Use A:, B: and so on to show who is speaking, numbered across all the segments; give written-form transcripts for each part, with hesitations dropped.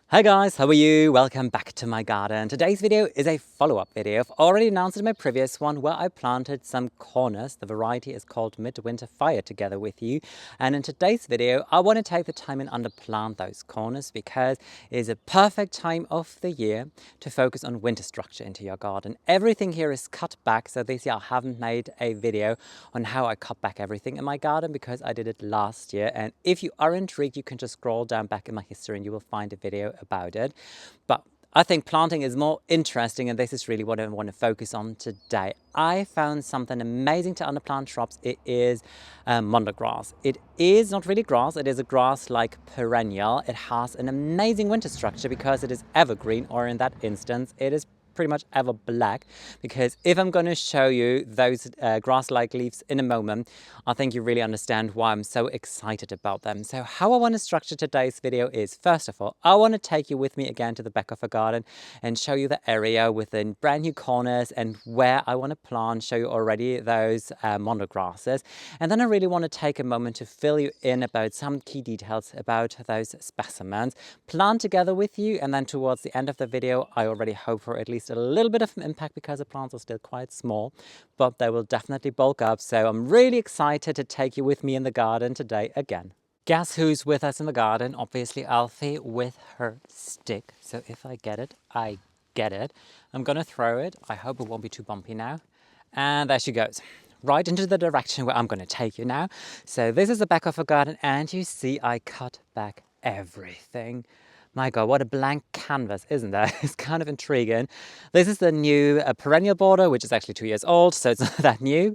A: Hi guys, how are you? Welcome back to my garden. Today's video is a follow-up video. I've already announced in my previous one where I planted some corners. The variety is called Midwinter Fire together with you. And in today's video, I want to take the time and underplant those corners because it is a perfect time of the year to focus on winter structure into your garden. Everything here is cut back. So this year I haven't made a video on how I cut back everything in my garden because I did it last year. And if you are intrigued, you can just scroll down back in my history and you will find a video about it. But I think planting is more interesting, and this is really what I want to focus on today. I found something amazing to underplant shrubs. It is Mondo grass. It is not really grass, it is a grass like perennial. It has an amazing winter structure because it is evergreen, or in that instance, it is pretty much ever black, because if I'm going to show you those grass-like leaves in a moment, I think you really understand why I'm so excited about them. So how I want to structure today's video is, first of all, I want to take you with me again to the back of a garden and show you the area within brand new corners and where I want to plant, show you already those Mondo grasses. And then I really want to take a moment to fill you in about some key details about those specimens, plant together with you, and then towards the end of the video, I already hope for at least a little bit of an impact because the plants are still quite small, but they will definitely bulk up. So I'm really excited to take you with me in the garden today again. Guess who's with us in the garden? Obviously Alfie with her stick. So if I get it, I get it. I'm gonna throw it. I hope it won't be too bumpy now. And there she goes, right into the direction where I'm gonna take you now. So this is the back of a garden, and you see I cut back everything. My God, what a blank canvas, isn't that? It's kind of intriguing. This is the new perennial border, which is actually 2 years old, so it's not that new.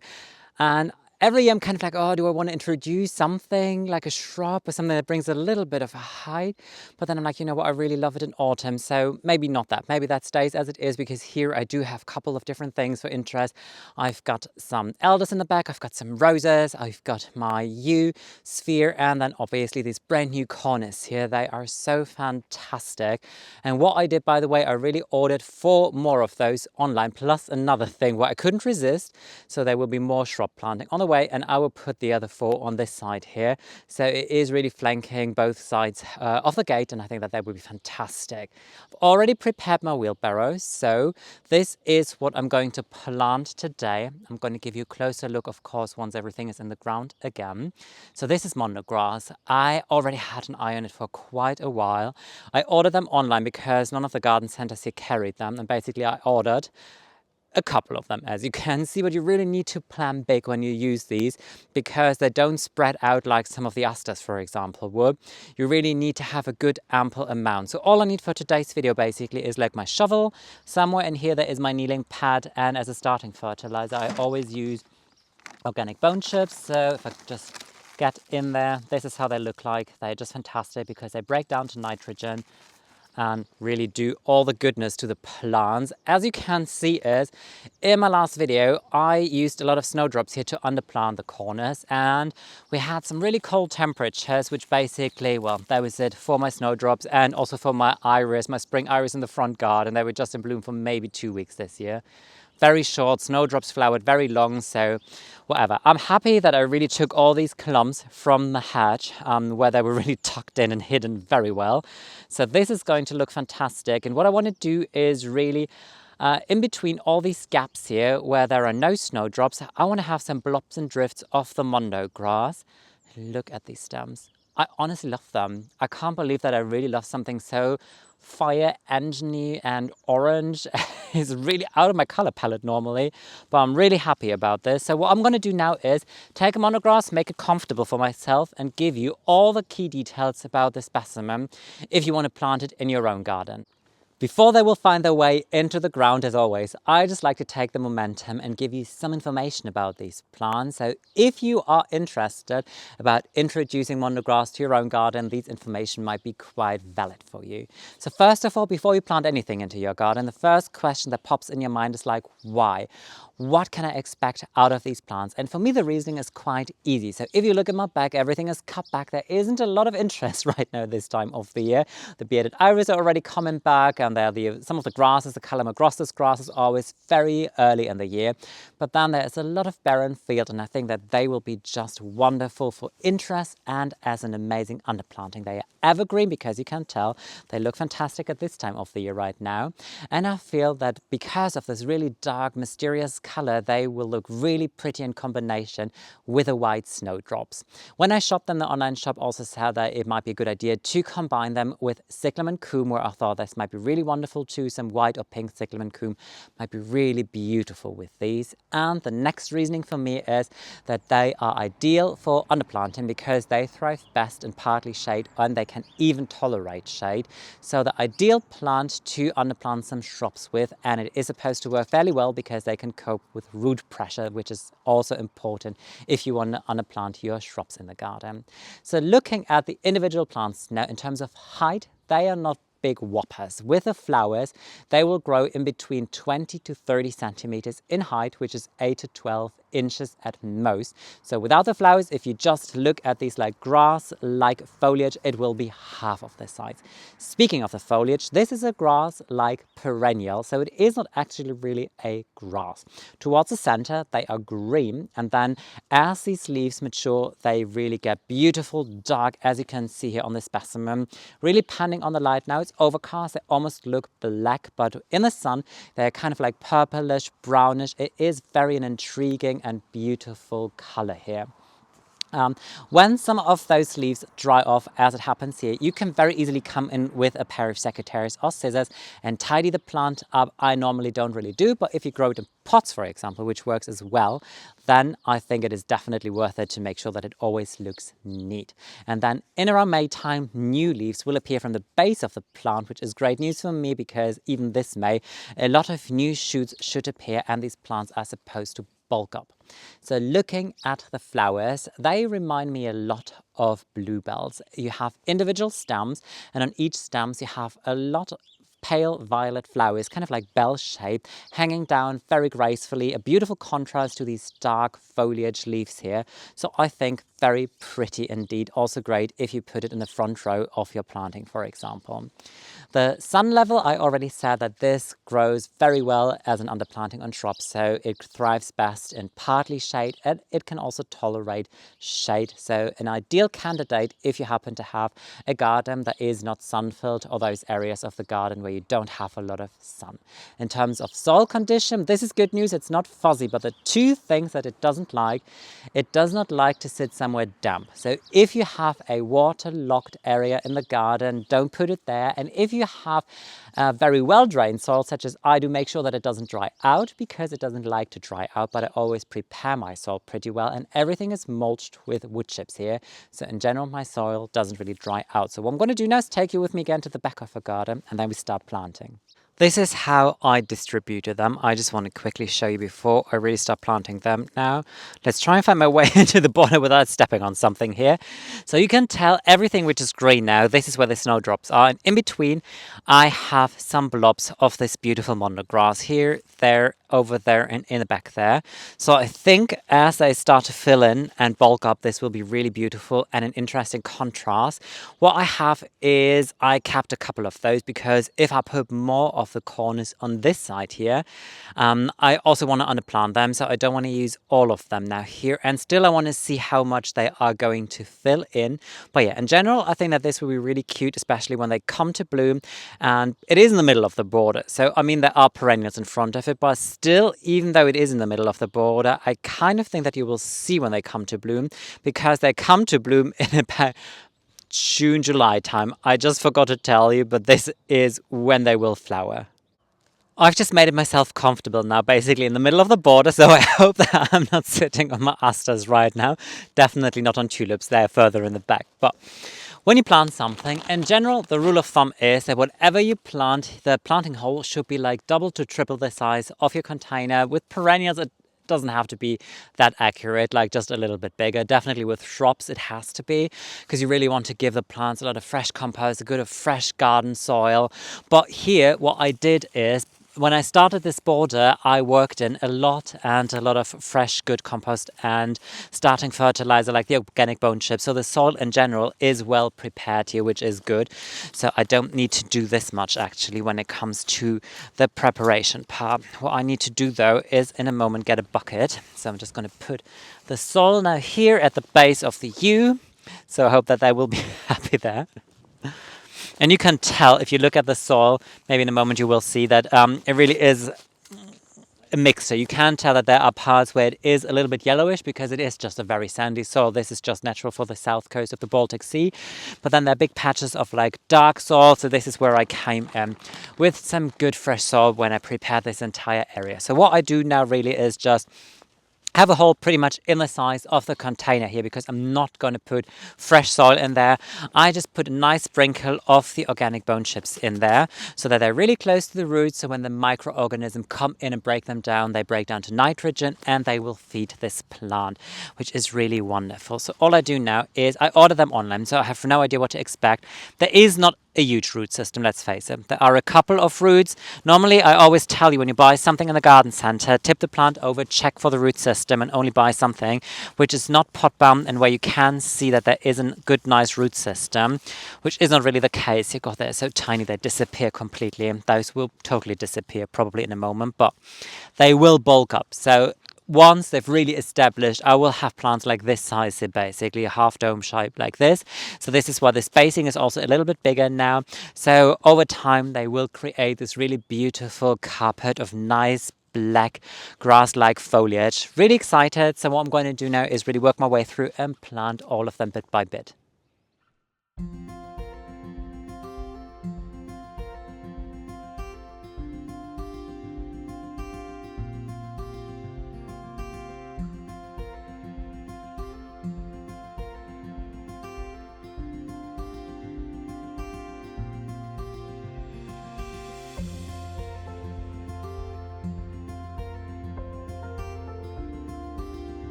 A: And every year I'm kind of like, oh, do I want to introduce something like a shrub or something that brings a little bit of a height? But then I'm like, you know what, I really love it in autumn, so maybe not that. Maybe that stays as it is, because here I do have a couple of different things for interest. I've got some elders in the back, I've got some roses, I've got my yew sphere, and then obviously these brand new corners here. They are so fantastic. And what I did, by the way, I really ordered 4 more of those online, plus another thing where I couldn't resist. So there will be more shrub planting on the way, and I will put the other 4 on this side here. So it is really flanking both sides of the gate, and I think that would be fantastic. I've already prepared my wheelbarrows, so this is what I'm going to plant today. I'm going to give you a closer look, of course, once everything is in the ground again. So this is Mondo grass. I already had an eye on it for quite a while. I ordered them online because none of the garden centers here carried them, and basically I ordered a couple of them, as you can see. But you really need to plan big when you use these, because they don't spread out like some of the asters, for example, would. You really need to have a good ample amount. So all I need for today's video basically is like my shovel. Somewhere in here there is my kneeling pad, and as a starting fertilizer I always use organic bone chips. So if I just get in there, this is how they look like. They're just fantastic because they break down to nitrogen and really do all the goodness to the plants. As you can see is, in my last video, I used a lot of snowdrops here to underplant the corners, and we had some really cold temperatures, which basically, well, that was it for my snowdrops and also for my iris, my spring iris in the front garden. They were just in bloom for maybe 2 weeks this year. Very short, snowdrops flowered very long, so whatever. I'm happy that I really took all these clumps from the hedge where they were really tucked in and hidden very well. So this is going to look fantastic. And what I want to do is really, in between all these gaps here where there are no snowdrops, I want to have some blobs and drifts of the Mondo grass. Look at these stems. I honestly love them. I can't believe that I really love something so fire engine and orange. Is really out of my color palette normally, but I'm really happy about this. So what I'm going to do now is take a Mondo grass, make it comfortable for myself, and give you all the key details about the specimen if you want to plant it in your own garden. Before they will find their way into the ground, as always, I just like to take the momentum and give you some information about these plants. So if you are interested about introducing Mondo grass to your own garden, these information might be quite valid for you. So first of all, before you plant anything into your garden, the first question that pops in your mind is like, why? What can I expect out of these plants? And for me, the reasoning is quite easy. So if you look at my back, everything is cut back. There isn't a lot of interest right now this time of the year. The bearded iris are already coming back. Then there are some of the grasses, the Calamagrostis grass is always very early in the year. But then there's a lot of barren field, and I think that they will be just wonderful for interest and as an amazing underplanting. They are evergreen because you can tell they look fantastic at this time of the year right now. And I feel that because of this really dark, mysterious color, they will look really pretty in combination with the white snowdrops. When I shopped them, the online shop also said that it might be a good idea to combine them with cyclamen coum, where I thought this might be really wonderful too. Some white or pink cyclamen coum might be really beautiful with these. And the next reasoning for me is that they are ideal for underplanting because they thrive best in partly shade and they can even tolerate shade. So the ideal plant to underplant some shrubs with, and it is supposed to work fairly well because they can cope with root pressure, which is also important if you want to underplant your shrubs in the garden. So looking at the individual plants now, in terms of height, they are not big whoppers. With the flowers, they will grow in between 20 to 30 centimeters in height, which is 8 to 12 inches at most. So without the flowers, if you just look at these like grass-like foliage, it will be half of the size. Speaking of the foliage, this is a grass-like perennial, so it is not actually really a grass. Towards the center, they are green, and then as these leaves mature, they really get beautiful dark, as you can see here on the specimen. Really depending on the light now, it's overcast, they almost look black, but in the sun, they're kind of like purplish, brownish. It is very an intriguing and beautiful color here. When some of those leaves dry off, as it happens here, you can very easily come in with a pair of secateurs or scissors and tidy the plant up. I normally don't really do, but if you grow it in pots, for example, which works as well, then I think it is definitely worth it to make sure that it always looks neat. And then in around May time, new leaves will appear from the base of the plant, which is great news for me because even this May, a lot of new shoots should appear and these plants are supposed to bulk up. So looking at the flowers, they remind me a lot of bluebells. You have individual stems, and on each stems you have a lot of pale violet flowers, kind of like bell shaped, hanging down very gracefully, a beautiful contrast to these dark foliage leaves here. So I think very pretty indeed. Also great if you put it in the front row of your planting, for example. The sun level, I already said that this grows very well as an underplanting on shrubs, so it thrives best in partly shade and it can also tolerate shade. So an ideal candidate if you happen to have a garden that is not sun-filled or those areas of the garden where you don't have a lot of sun. In terms of soil condition, this is good news, it's not fuzzy, but the two things that it doesn't like, it does not like to sit somewhere damp. So if you have a waterlogged area in the garden, don't put it there. And if you have very well-drained soil, such as I do, make sure that it doesn't dry out because it doesn't like to dry out, but I always prepare my soil pretty well and everything is mulched with wood chips here. So in general, my soil doesn't really dry out. So what I'm going to do now is take you with me again to the back of the garden and then we start planting. This is how I distributed them. I just want to quickly show you before I really start planting them now. Let's try and find my way into the border without stepping on something here. So you can tell everything which is green now, this is where the snowdrops are. And in between, I have some blobs of this beautiful Mondo grass here, there, over there, and in the back there. So I think as they start to fill in and bulk up, this will be really beautiful and an interesting contrast. What I have is I kept a couple of those because if I put more of the corners on this side here, I also want to underplant them, so I don't want to use all of them now here, and still I want to see how much they are going to fill in. But yeah, in general, I think that this will be really cute, especially when they come to bloom, and it is in the middle of the border. So I mean, there are perennials in front of it, but still, even though it is in the middle of the border, I kind of think that you will see when they come to bloom, because they come to bloom in about June, July time. I just forgot to tell you, but this is when they will flower. I've just made it myself comfortable now, basically in the middle of the border, so I hope that I'm not sitting on my asters right now. Definitely not on tulips, they're further in the back. But when you plant something, in general, the rule of thumb is that whatever you plant, the planting hole should be like double to triple the size of your container. With perennials, it doesn't have to be that accurate, like just a little bit bigger. Definitely with shrubs it has to be, because you really want to give the plants a lot of fresh compost, a good of fresh garden soil. But here what I did is when I started this border, I worked in a lot of fresh, good compost and starting fertilizer like the organic bone chips. So the soil in general is well prepared here, which is good. So I don't need to do this much actually when it comes to the preparation part. What I need to do though is in a moment get a bucket. So I'm just going to put the soil now here at the base of the U. So I hope that they will be happy there. And you can tell if you look at the soil, maybe in a moment you will see that it really is a mixture. You can tell that there are parts where it is a little bit yellowish because it is just a very sandy soil. This is just natural for the south coast of the Baltic Sea. But then there are big patches of like dark soil. So this is where I came with some good fresh soil when I prepared this entire area. So what I do now really is just have a hole pretty much in the size of the container here because I'm not going to put fresh soil in there. I just put a nice sprinkle of the organic bone chips in there so that they're really close to the roots. So when the microorganisms come in and break them down, they break down to nitrogen and they will feed this plant, which is really wonderful. So all I do now is I order them online. So I have no idea what to expect. There is not a huge root system, let's face it. There are a couple of roots. Normally, I always tell you when you buy something in the garden center, tip the plant over, check for the root system, and only buy something which is not pot bound and where you can see that there is a good, nice root system, which is not really the case. You've got they're so tiny they disappear completely, and those will totally disappear probably in a moment, but they will bulk up. So once they've really established, I will have plants like this size here, basically a half dome shape like this. So this is why the spacing is also a little bit bigger now. So over time, they will create this really beautiful carpet of nice black grass-like foliage. Really excited. So what I'm going to do now is really work my way through and plant all of them bit by bit.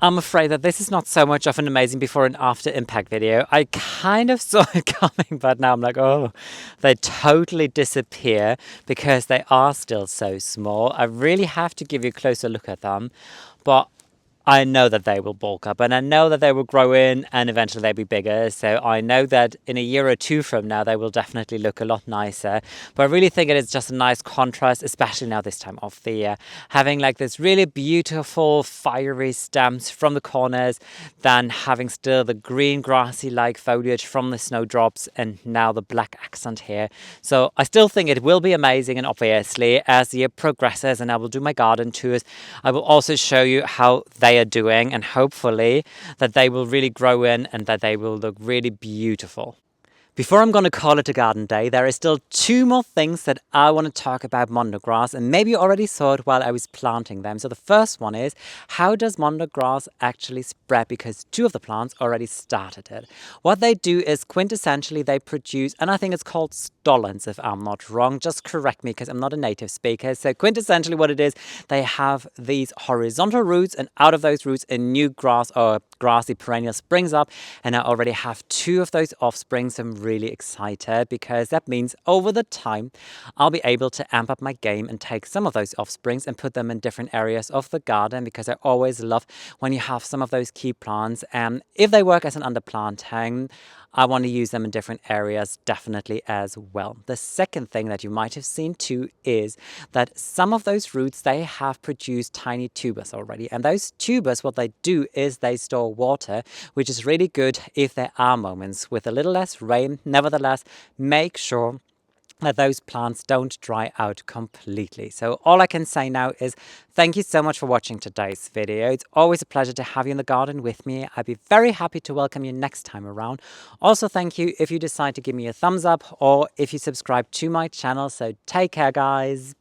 A: I'm afraid that this is not so much of an amazing before and after impact video. I kind of saw it coming, but now I'm like, oh, they totally disappear because they are still so small. I really have to give you a closer look at them, but I know that they will bulk up and I know that they will grow in and eventually they'll be bigger. So I know that in a year or two from now, they will definitely look a lot nicer. But I really think it is just a nice contrast, especially now this time of the year, having like this really beautiful fiery stems from the corners, then having still the green grassy like foliage from the snowdrops and now the black accent here. So I still think it will be amazing, and obviously as the year progresses and I will do my garden tours, I will also show you how they are doing and hopefully that they will really grow in and that they will look really beautiful. Before I'm going to call it a garden day, there are still two more things that I want to talk about Mondo grass, and maybe you already saw it while I was planting them. So the first one is, how does Mondo grass actually spread? Because two of the plants already started it. What they do is quintessentially they produce, and I think it's called stolons if I'm not wrong, just correct me because I'm not a native speaker. So quintessentially what it is, they have these horizontal roots, and out of those roots a new grass or grassy perennial springs up, and I already have two of those offspring. So I'm really excited because that means over the time I'll be able to amp up my game and take some of those offsprings and put them in different areas of the garden, because I always love when you have some of those key plants, and if they work as an underplanting, I want to use them in different areas definitely as well. The second thing that you might have seen too is that some of those roots, they have produced tiny tubers already. And those tubers, what they do is they store water, which is really good if there are moments with a little less rain. Nevertheless, make sure that those plants don't dry out completely. So all I can say now is thank you so much for watching today's video. It's always a pleasure to have you in the garden with me. I'd be very happy to welcome you next time around. Also, thank you if you decide to give me a thumbs up or if you subscribe to my channel. So take care, guys.